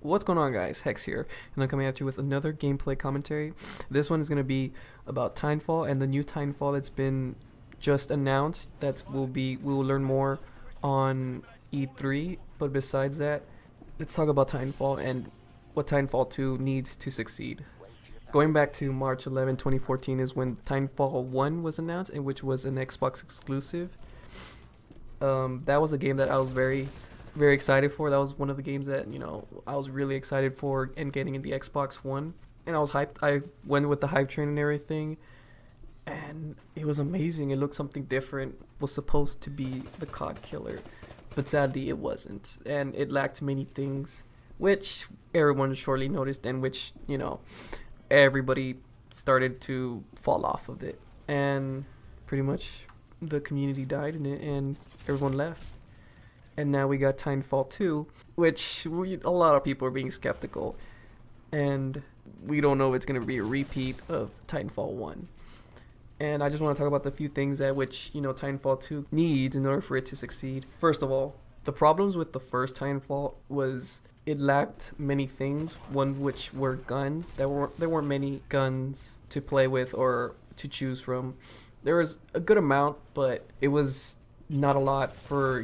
What's going on, guys? Hex here, and I'm coming at you with another gameplay commentary. This one is going to be about Titanfall and the new Titanfall that's been just announced. We will learn more on E3. But besides that, let's talk about Titanfall and what Titanfall 2 needs to succeed. Going back to March 11, 2014 is when Titanfall 1 was announced, and which was an Xbox exclusive. That was a game that I was very excited for. That was one of the games that I was really excited for and getting in the Xbox One, and I was hyped. I went with the hype train and everything, and it was amazing. It looked something different. It was supposed to be the COD killer, but sadly it wasn't, and it lacked many things, which everyone shortly noticed, and which everybody started to fall off of it, and pretty much the community died in it, and everyone left. And now we got Titanfall 2, which a lot of people are being skeptical, and we don't know if it's going to be a repeat of Titanfall 1. And I just want to talk about the few things that which Titanfall 2 needs in order for it to succeed. First of all, the problems with the first Titanfall was it lacked many things. One which were guns. There weren't many guns to play with or to choose from. There was a good amount, but it was not a lot for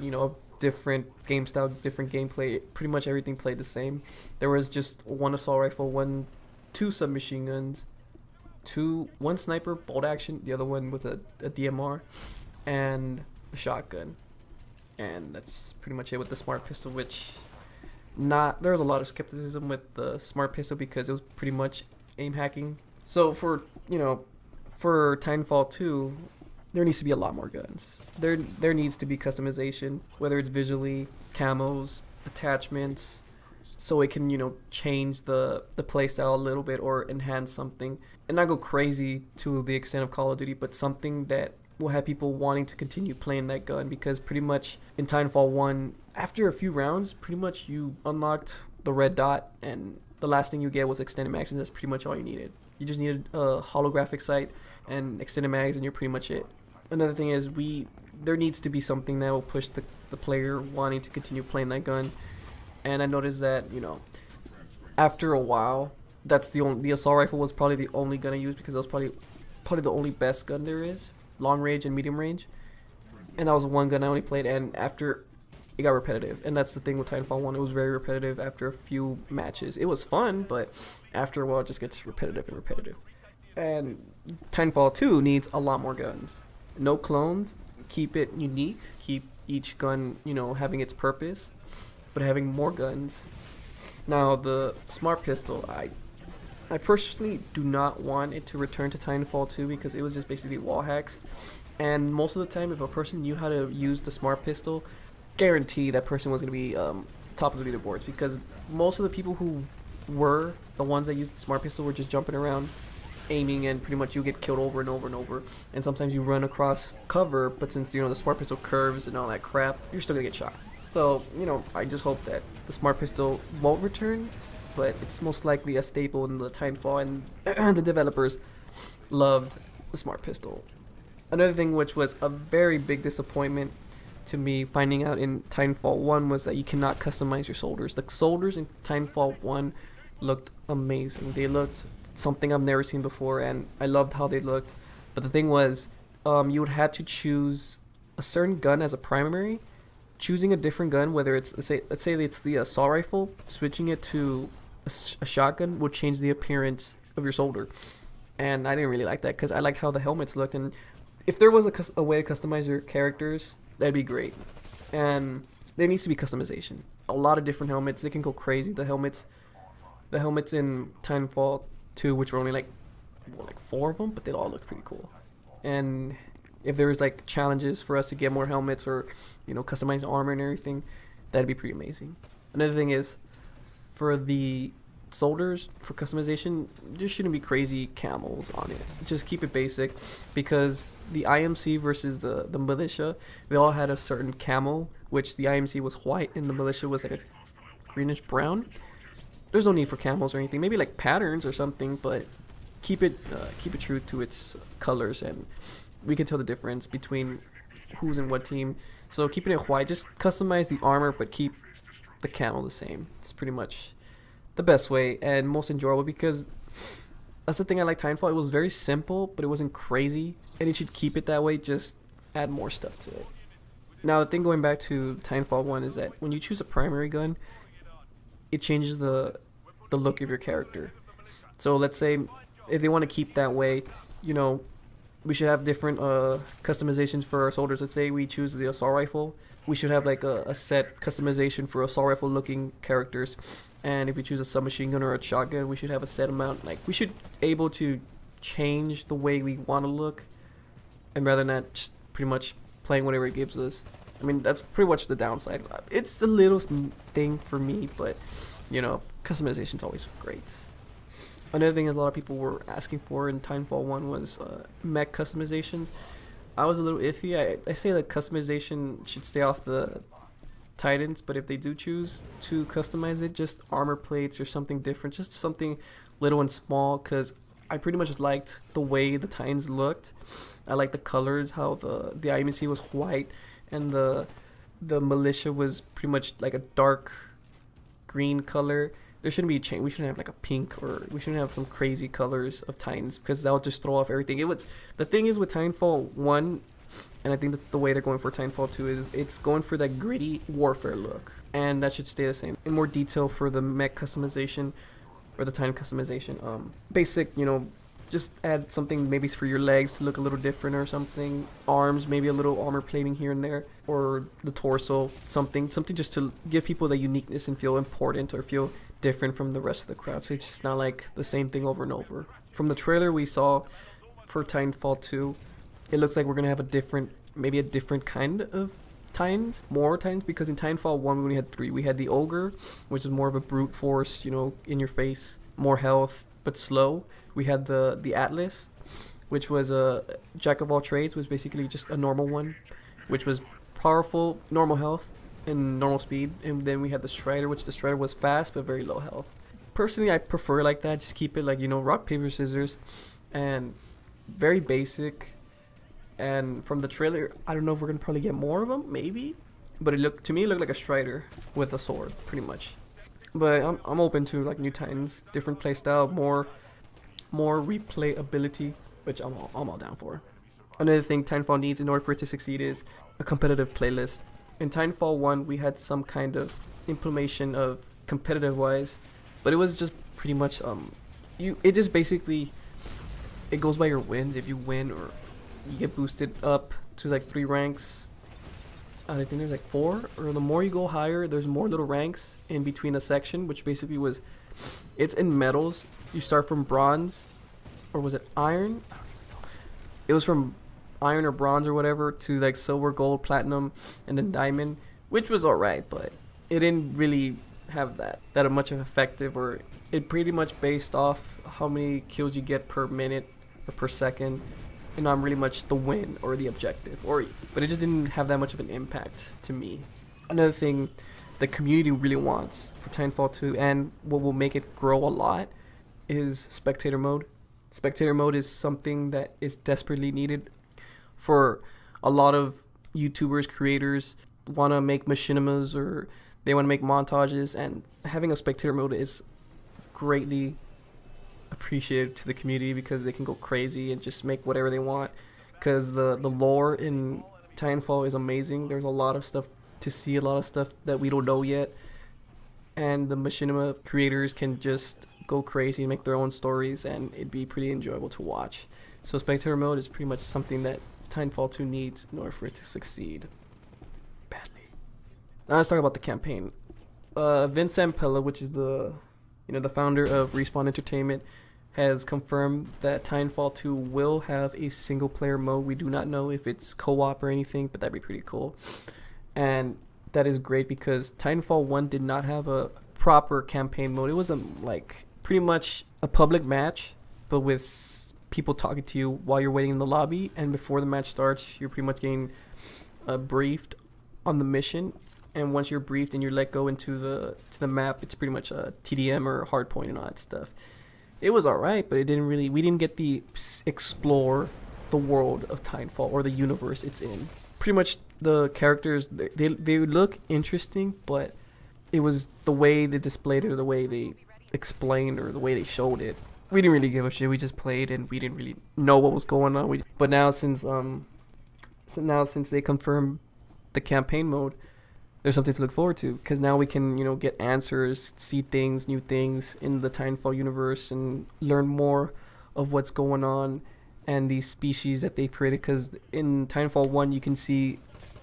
different game style, different gameplay. Pretty much everything played the same. There was just one assault rifle, two submachine guns, one sniper bolt action. The other one was a DMR, and a shotgun. And that's pretty much it with the smart pistol. Which there was a lot of skepticism with the smart pistol because it was pretty much aim hacking. So for Titanfall 2, there needs to be a lot more guns. There needs to be customization, whether it's visually, camos, attachments, so it can change the playstyle a little bit or enhance something, and not go crazy to the extent of Call of Duty, but something that will have people wanting to continue playing that gun. Because pretty much in Titanfall 1, after a few rounds, pretty much you unlocked the red dot, and the last thing you get was extended mags, and that's pretty much all you needed. You just needed a holographic sight and extended mags, and you're pretty much it. Another thing is there needs to be something that will push the player wanting to continue playing that gun. And I noticed that after a while, the assault rifle was probably the only gun I used, because it was probably the only best gun there is, long range and medium range. And that was one gun I only played, and after it got repetitive. And that's the thing with Titanfall 1, it was very repetitive after a few matches. It was fun, but after a while it just gets repetitive and repetitive. And Titanfall 2 needs a lot more guns. No clones, keep it unique, keep each gun, having its purpose, but having more guns. Now, the smart pistol, I personally do not want it to return to Titanfall 2, because it was just basically wall hacks. And most of the time, if a person knew how to use the smart pistol, guarantee that person was going to be top of the leaderboards, because most of the people who were the ones that used the smart pistol were just jumping around aiming, and pretty much you get killed over and over and over, and sometimes you run across cover, but since the smart pistol curves and all that crap, you're still gonna get shot. So I just hope that the smart pistol won't return, but it's most likely a staple in the Titanfall, and the developers loved the smart pistol. Another thing which was a very big disappointment to me finding out in Titanfall 1 was that you cannot customize your soldiers. The soldiers in Titanfall 1 looked amazing. They looked something I've never seen before, and I loved how they looked. But the thing was, you would have to choose a certain gun as a primary. Choosing a different gun, whether it's let's say it's the assault rifle, switching it to a shotgun will change the appearance of your soldier. And I didn't really like that, because I liked how the helmets looked, and if there was a way to customize your characters, that'd be great. And there needs to be customization. A lot of different helmets. They can go crazy. The helmets in Titanfall 2, which were only like 4 of them, but they all look pretty cool. And if there was challenges for us to get more helmets, or customize armor and everything, that'd be pretty amazing. Another thing is, for the soldiers, for customization, there shouldn't be crazy camos on it. Just keep it basic, because the IMC versus the militia, they all had a certain camo, which the IMC was white and the militia was like a greenish brown. There's no need for camos or anything. Maybe patterns or something, but keep it true to its colors, and we can tell the difference between who's in what team. So keeping it white, just customize the armor, but keep the camo the same. It's pretty much the best way and most enjoyable, because that's the thing I like Titanfall. It was very simple, but it wasn't crazy, and it should keep it that way. Just add more stuff to it. Now, the thing going back to Titanfall 1 is that when you choose a primary gun, it changes the look of your character. So let's say if they want to keep that way, you know, we should have different customizations for our soldiers. Let's say we choose the assault rifle. We should have like a set customization for assault rifle looking characters. And if we choose a submachine gun or a shotgun, we should have a set amount. Like, we should able to change the way we want to look, and rather than that, just pretty much playing whatever it gives us. I mean, that's pretty much the downside. It's the littlest thing for me, but you know, customization's always great. Another thing that a lot of people were asking for in Titanfall 1 was mech customizations. I was a little iffy. I say that customization should stay off the Titans, but if they do choose to customize it, just armor plates or something different, just something little and small, because I pretty much liked the way the Titans looked. I liked the colors, how the IMC was white and the militia was pretty much like a dark green color. There shouldn't be a change. We shouldn't have like a pink, or we shouldn't have some crazy colors of Titans, because that would just throw off everything. The thing is with Titanfall 1, and I think that the way they're going for Titanfall 2 is it's going for that gritty warfare look, and that should stay the same. In more detail for the mech customization or the Titan customization, basic, you know, just add something maybe for your legs to look a little different or something. Arms, maybe a little armor plating here and there, or the torso, something just to give people the uniqueness and feel important or feel different from the rest of the crowd. So it's just not like the same thing over and over. From the trailer we saw for Titanfall 2, it looks like we're gonna have maybe a different kind of Titans, more Titans, because in Titanfall 1 we only had 3. We had the Ogre, which is more of a brute force, you know, in your face, more health, but slow. We had the Atlas, which was a jack of all trades, was basically just a normal one, which was powerful, normal health, and normal speed. And then we had the Strider, which the Strider was fast, but very low health. Personally, I prefer like that. Just keep it like, you know, rock, paper, scissors, and very basic. And from the trailer, I don't know if we're gonna probably get more of them, maybe, but it looked like a Strider with a sword, pretty much. But I'm open to like new Titans, different playstyle, more replayability, which I'm all down for. Another thing Titanfall needs in order for it to succeed is a competitive playlist. In Titanfall 1, we had some kind of implementation of competitive wise, but it was just pretty much it just basically, it goes by your wins. If you win, or you get boosted up to like 3 ranks. I think there's like 4, or the more you go higher, there's more little ranks in between a section, which basically it's in metals. You start from bronze, or was it iron? It was from iron or bronze or whatever to like silver, gold, platinum, and then diamond, which was alright, but it didn't really have that much of effective, or it pretty much based off how many kills you get per minute or per second, and not really much the win or the objective, but it just didn't have that much of an impact to me. Another thing the community really wants for Titanfall 2, and what will make it grow a lot, is spectator mode. Spectator mode is something that is desperately needed for a lot of YouTubers, creators want to make machinimas, or they want to make montages, and having a spectator mode is greatly appreciated to the community, because they can go crazy and just make whatever they want, because the lore in Titanfall is amazing. There's a lot of stuff to see, a lot of stuff that we don't know yet, and the machinima creators can just go crazy and make their own stories, and it'd be pretty enjoyable to watch. So spectator mode is pretty much something that Titanfall 2 needs in order for it to succeed badly. Now let's talk about the campaign. Vince Zampella, which is the founder of Respawn Entertainment, has confirmed that Titanfall 2 will have a single player mode. We do not know if it's co-op or anything, but that'd be pretty cool. And that is great, because Titanfall 1 did not have a proper campaign mode. It was pretty much a public match, but with people talking to you while you're waiting in the lobby, and before the match starts, you're pretty much getting briefed on the mission. And once you're briefed and you're let go into the map, it's pretty much a TDM or hardpoint and all that stuff. It was alright, but we didn't get the explore the world of Titanfall, or the universe it's in. Pretty much the characters, they look interesting, but it was the way they displayed it, or the way they explained or the way they showed it, we didn't really give a shit. We just played and we didn't really know what was going on. But now since they confirmed the campaign mode, there's something to look forward to, because now we can, get answers, see things, new things in the Titanfall universe, and learn more of what's going on and these species that they created. Because in Titanfall 1 you can see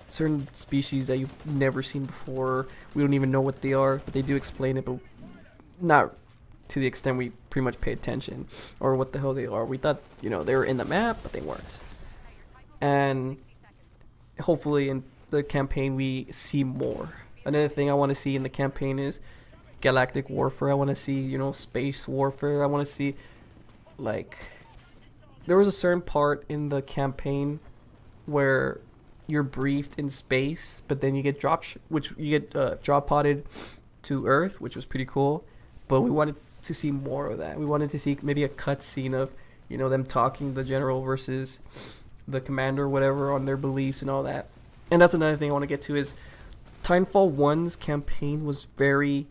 certain species that you've never seen before. We don't even know what they are, but they do explain it, but not to the extent we pretty much pay attention or what the hell they are. We thought, they were in the map, but they weren't. And hopefully in the campaign we see more. Another thing I want to see in the campaign is galactic warfare. I want to see, space warfare. I want to see, like, there was a certain part in the campaign where you're briefed in space, but then you get drop podded to Earth, which was pretty cool. But we wanted to see more of that. We wanted to see maybe a cutscene of, them talking, the general versus the commander or whatever, on their beliefs and all that. And that's another thing I want to get to is Titanfall 1's campaign was very,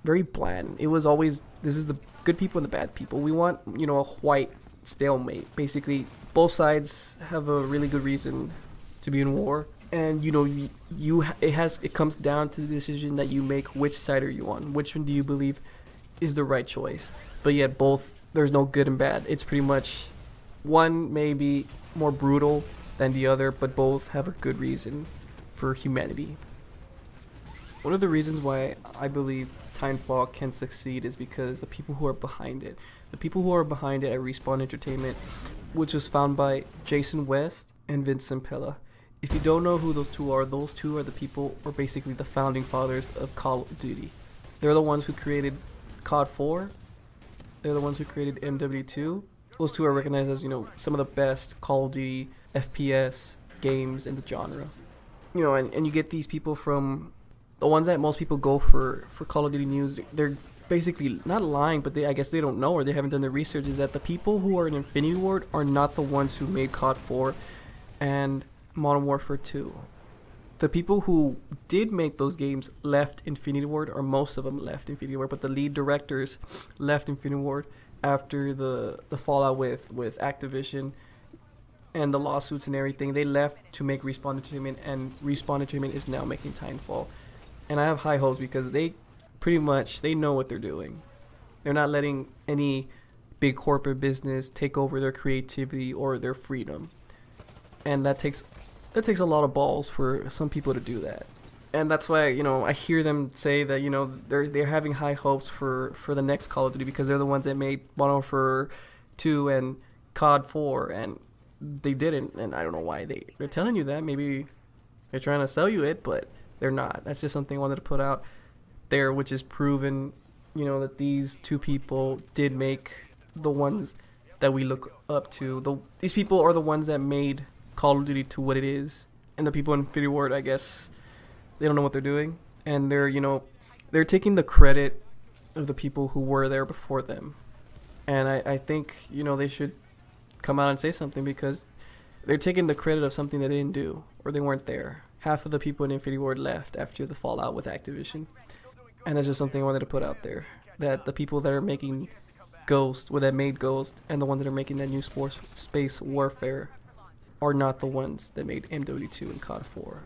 very bland. It was always, this is the good people and the bad people. We want, a white stalemate. Basically, both sides have a really good reason to be in war. And, it comes down to the decision that you make, which side are you on? Which one do you believe is the right choice? But yet both, there's no good and bad. It's pretty much one may be more brutal than the other, but both have a good reason for humanity. One of the reasons why I believe Titanfall can succeed is because the people who are behind it. The people who are behind it at Respawn Entertainment, which was found by Jason West and Vincent Pella. If you don't know who those two are the people, or basically the founding fathers of Call of Duty. They're the ones who created COD 4. They're the ones who created MW2. Those two are recognized as, some of the best Call of Duty FPS games in the genre. And you get these people from the ones that most people go for Call of Duty news. They're basically not lying, but I guess they don't know, or they haven't done the research, is that the people who are in Infinity Ward are not the ones who made COD 4 and Modern Warfare 2. The people who did make those games left Infinity Ward, or most of them left Infinity Ward, but the lead directors left Infinity Ward after the fallout with Activision and the lawsuits and everything. They left to make Respawn Entertainment, and Respawn Entertainment is now making Titanfall. And I have high hopes because they know what they're doing. They're not letting any big corporate business take over their creativity or their freedom. And that takes a lot of balls for some people to do that. And that's why, I hear them say that, they're having high hopes for the next Call of Duty, because they're the ones that made Modern Warfare 2 and COD 4, and they didn't. And I don't know why they're telling you that. Maybe they're trying to sell you it, but they're not. That's just something I wanted to put out there, which is proven, that these two people did make the ones that we look up to. These people are the ones that made Call of Duty to what it is. And the people in Infinity Ward, I guess, they don't know what they're doing, and they're taking the credit of the people who were there before them. And I think they should come out and say something, because they're taking the credit of something they didn't do, or they weren't there. Half of the people in Infinity Ward left after the fallout with Activision, and that's just something I wanted to put out there, that the people that are making Ghost, or that made Ghost, and the ones that are making that new space warfare are not the ones that made MW2 and COD 4.